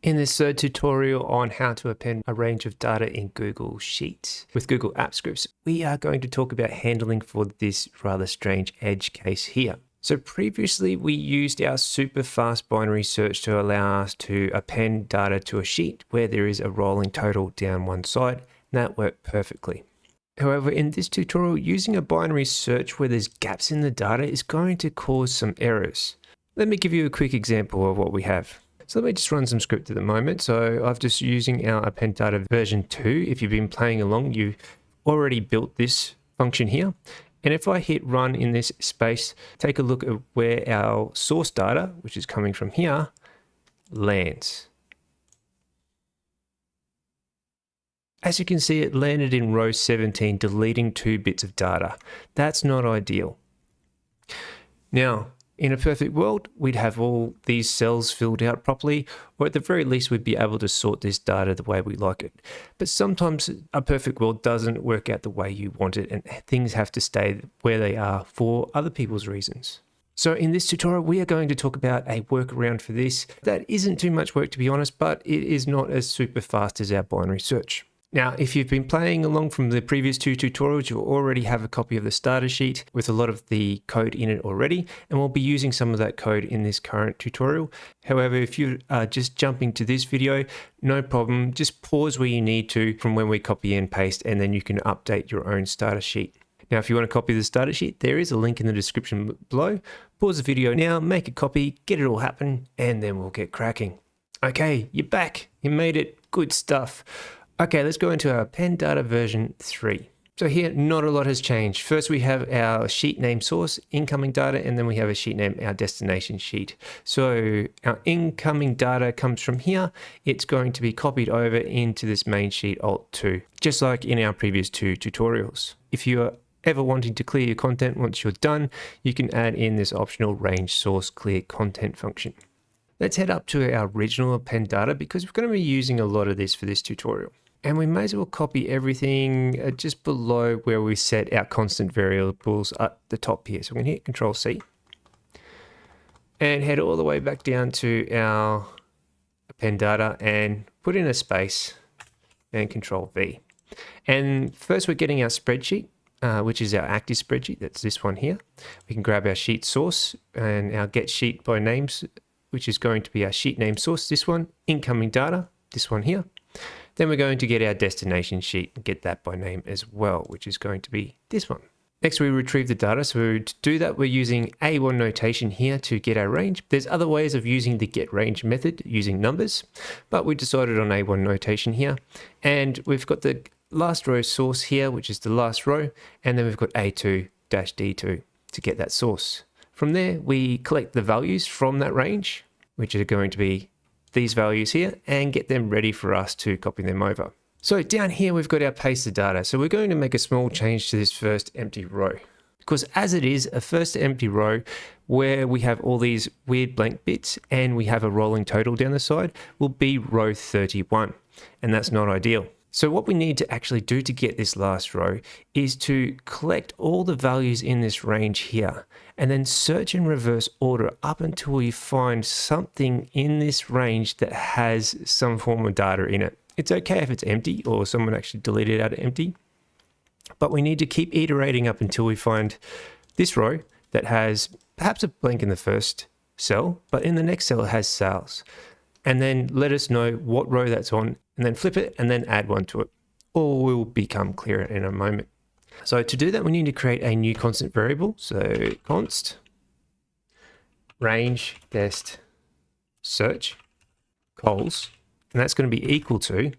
In this third tutorial on how to append a range of data in Google Sheets with Google Apps Scripts, we are going to talk about handling for this rather strange edge case here. So previously we used our super fast binary search to allow us to append data to a sheet where there is a rolling total down one side, and that worked perfectly. However, in this tutorial, using a binary search where there's gaps in the data is going to cause some errors. Let me give you a quick example of what we have. So let me just run some script at the moment. So I'm just using our append data version 2. If you've been playing along, you've already built this function here. And if I hit run in this space, take a look at where our source data, which is coming from here, lands. As you can see, it landed in row 17, deleting 2 bits of data. That's not ideal. Now, in a perfect world, we'd have all these cells filled out properly, or at the very least, we'd be able to sort this data the way we like it. But sometimes a perfect world doesn't work out the way you want it, and things have to stay where they are for other people's reasons. So in this tutorial, we are going to talk about a workaround for this. That isn't too much work, to be honest, but it is not as super fast as our binary search. Now, if you've been playing along from the previous 2 tutorials, you'll already have a copy of the starter sheet with a lot of the code in it already, and we'll be using some of that code in this current tutorial. However, if you are just jumping to this video, no problem, just pause where you need to from when we copy and paste, and then you can update your own starter sheet. Now, if you want to copy the starter sheet, there is a link in the description below. Pause the video now, make a copy, get it all happen, and then we'll get cracking. Okay, you're back, you made it, good stuff. Okay, let's go into our append data version 3. So here, not a lot has changed. First, we have our sheet name source, incoming data, and then we have a sheet name, our destination sheet. So our incoming data comes from here. It's going to be copied over into this main sheet, Alt-2, just like in our previous 2 tutorials. If you are ever wanting to clear your content once you're done, you can add in this optional range source clear content function. Let's head up to our original append data because we're going to be using a lot of this for this tutorial. And we may as well copy everything just below where we set our constant variables at the top here. So we're going to hit Control C and head all the way back down to our append data and put in a space and Control V. And first we're getting our spreadsheet, which is our active spreadsheet. That's this one here. We can grab our sheet source and our get sheet by names, which is going to be our sheet name source, this one, incoming data, this one here. Then we're going to get our destination sheet and get that by name as well, which is going to be this one. Next, we retrieve the data. So to do that, we're using A1 notation here to get our range. There's other ways of using the get range method using numbers, but we decided on A1 notation here. And we've got the last row source here, which is the last row. And then we've got A2-D2 to get that source. From there, we collect the values from that range, which are going to be these values here, and get them ready for us to copy them over. So down here, we've got our pasted data. So we're going to make a small change to this first empty row because as it is a first empty row where we have all these weird blank bits and we have a rolling total down the side will be row 31. And that's not ideal. So what we need to actually do to get this last row is to collect all the values in this range here and then search in reverse order up until we find something in this range that has some form of data in it. It's okay if it's empty or someone actually deleted it out of empty, but we need to keep iterating up until we find this row that has perhaps a blank in the first cell, but in the next cell it has sales. And then let us know what row that's on and then flip it and then add one to it. All will become clearer in a moment. So to do that, we need to create a new constant variable. So const range dest search cols, and that's going to be equal to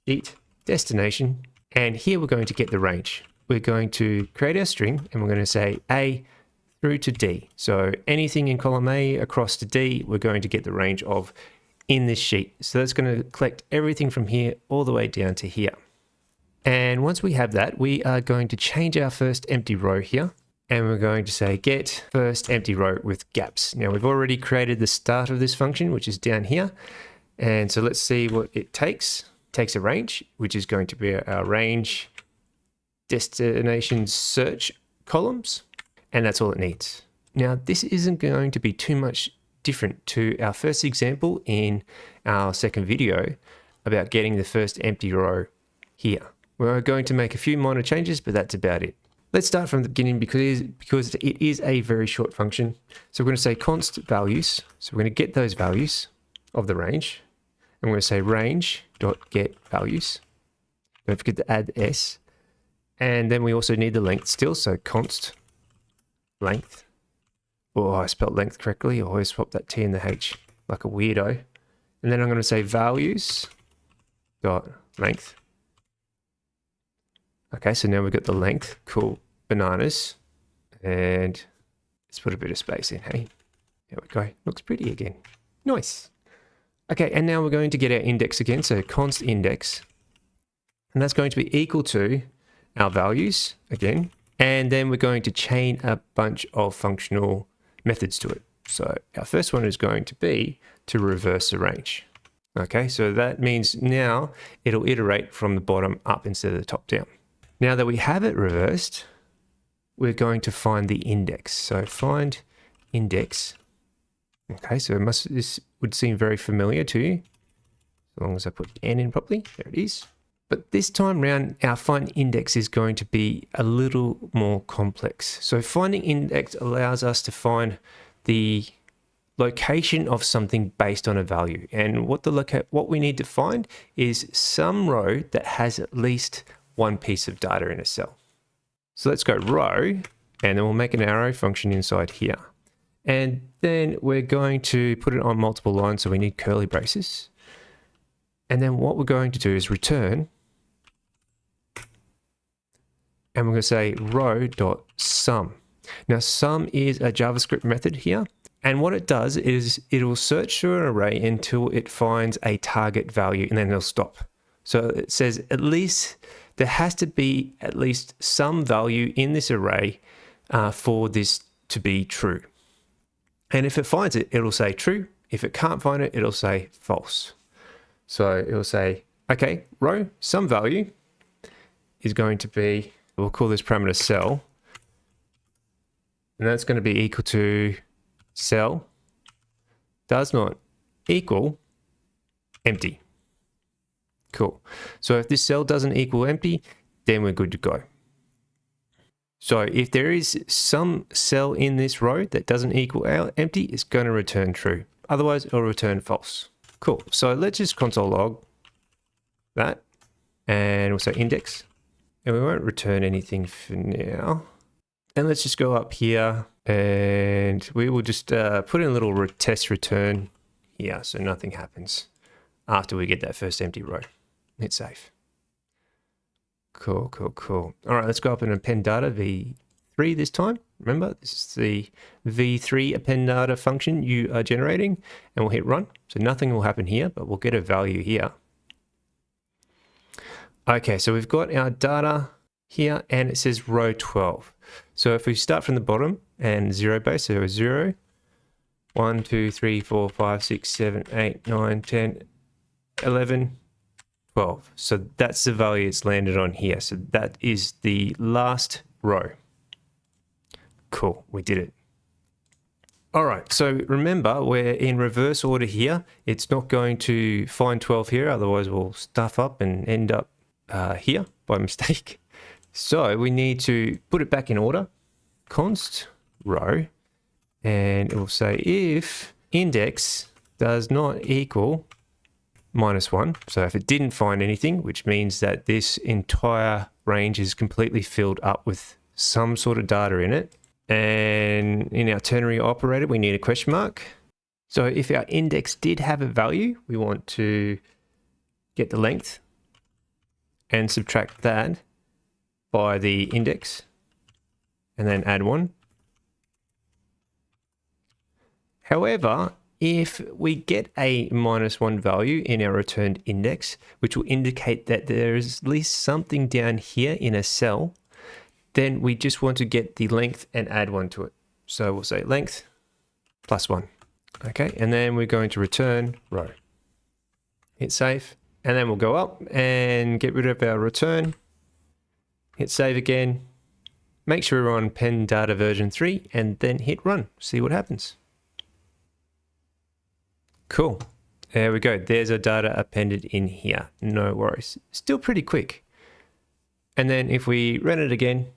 sheet destination. And here we're going to get the range. We're going to create our string and we're going to say A through to D. So anything in column A across to D, we're going to get the range of in this sheet. So that's going to collect everything from here all the way down to here. And once we have that, we are going to change our first empty row here. And we're going to say get first empty row with gaps. Now we've already created the start of this function, which is down here. And so let's see what it takes. It takes a range, which is going to be our range destination search columns. And that's all it needs. Now this isn't going to be too much different to our first example in our second video about getting the first empty row here. We're going to make a few minor changes, but that's about it. Let's start from the beginning because it is a very short function. So we're going to say const values. So we're going to get those values of the range. And we're going to say range.getValues. Don't forget to add s. And then we also need the length still. So const length. Oh, I spelled length correctly. I always swap that T and the H like a weirdo. And then I'm going to say values dot length. Okay, so now we've got the length. Cool. Bananas. And let's put a bit of space in, hey? There we go. Looks pretty again. Nice. Okay, and now we're going to get our index again. So const index. And that's going to be equal to our values again. And then we're going to chain a bunch of functional methods to it. So our first one is going to be to reverse the range. Okay, so that means now it'll iterate from the bottom up instead of the top down. Now that we have it reversed, we're going to find the index. So find index. Okay, so this would seem very familiar to you, as long as I put n in properly. There it is. But this time around, our find index is going to be a little more complex. So finding index allows us to find the location of something based on a value. And what we need to find is some row that has at least one piece of data in a cell. So let's go row, and then we'll make an arrow function inside here. And then we're going to put it on multiple lines, so we need curly braces. And then what we're going to do is return, and we're going to say row.sum. Now sum is a JavaScript method here. And what it does is it'll search through an array until it finds a target value, and then it'll stop. So it says at least there has to be at least some value in this array for this to be true. And if it finds it, it'll say true. If it can't find it, it'll say false. So it'll say, okay, row, some value is going to be, we'll call this parameter cell. And that's going to be equal to cell does not equal empty. Cool. So if this cell doesn't equal empty, then we're good to go. So if there is some cell in this row that doesn't equal empty, it's going to return true. Otherwise, it'll return false. Cool. So let's just console log that, and we'll say index, and we won't return anything for now. And let's just go up here, and we will just put in a little test return here, so nothing happens after we get that first empty row. Hit save. Cool, cool, cool. All right, let's go up and append data v3 this time. Remember, this is the v3 append data function you are generating, and we'll hit run. So nothing will happen here, but we'll get a value here. Okay, so we've got our data here, and it says row 12. So if we start from the bottom and zero base, so 0, 1, 2, 3, 4, 5, 6, 7, 8, 9, 10, 11, 12. So that's the value it's landed on here. So that is the last row. Cool, we did it. All right, so remember we're in reverse order here. It's not going to find 12 here, otherwise we'll stuff up and end up here by mistake. So we need to put it back in order. Const row, and it will say if index does not equal -1. So if it didn't find anything, which means that this entire range is completely filled up with some sort of data in it. And in our ternary operator, we need a question mark. So if our index did have a value, we want to get the length and subtract that by the index and then add 1. However, if we get a -1 value in our returned index, which will indicate that there is at least something down here in a cell, then we just want to get the length and add 1 to it. So we'll say length +1. Okay, and then we're going to return row. Hit save, and then we'll go up and get rid of our return. Hit save again. Make sure we're on append data version 3, and then hit run. See what happens. Cool. There we go. There's our data appended in here. No worries. Still pretty quick. And then if we run it again,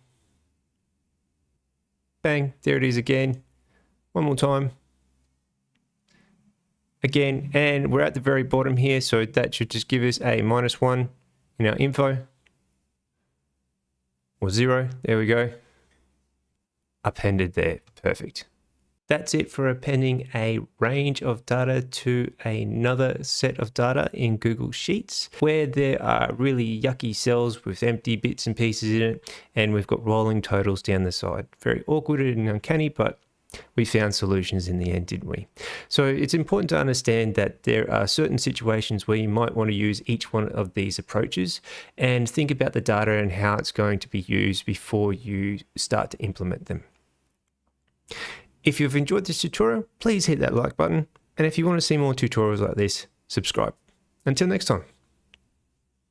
bang, there it is again. One more time. Again, and we're at the very bottom here, so that should just give us a -1 in our info. Or 0, there we go. Appended there, perfect. That's it for appending a range of data to another set of data in Google Sheets, where there are really yucky cells with empty bits and pieces in it, and we've got rolling totals down the side. Very awkward and uncanny, but we found solutions in the end, didn't we? So it's important to understand that there are certain situations where you might want to use each one of these approaches and think about the data and how it's going to be used before you start to implement them. If you've enjoyed this tutorial, please hit that like button. And if you want to see more tutorials like this, subscribe. Until next time.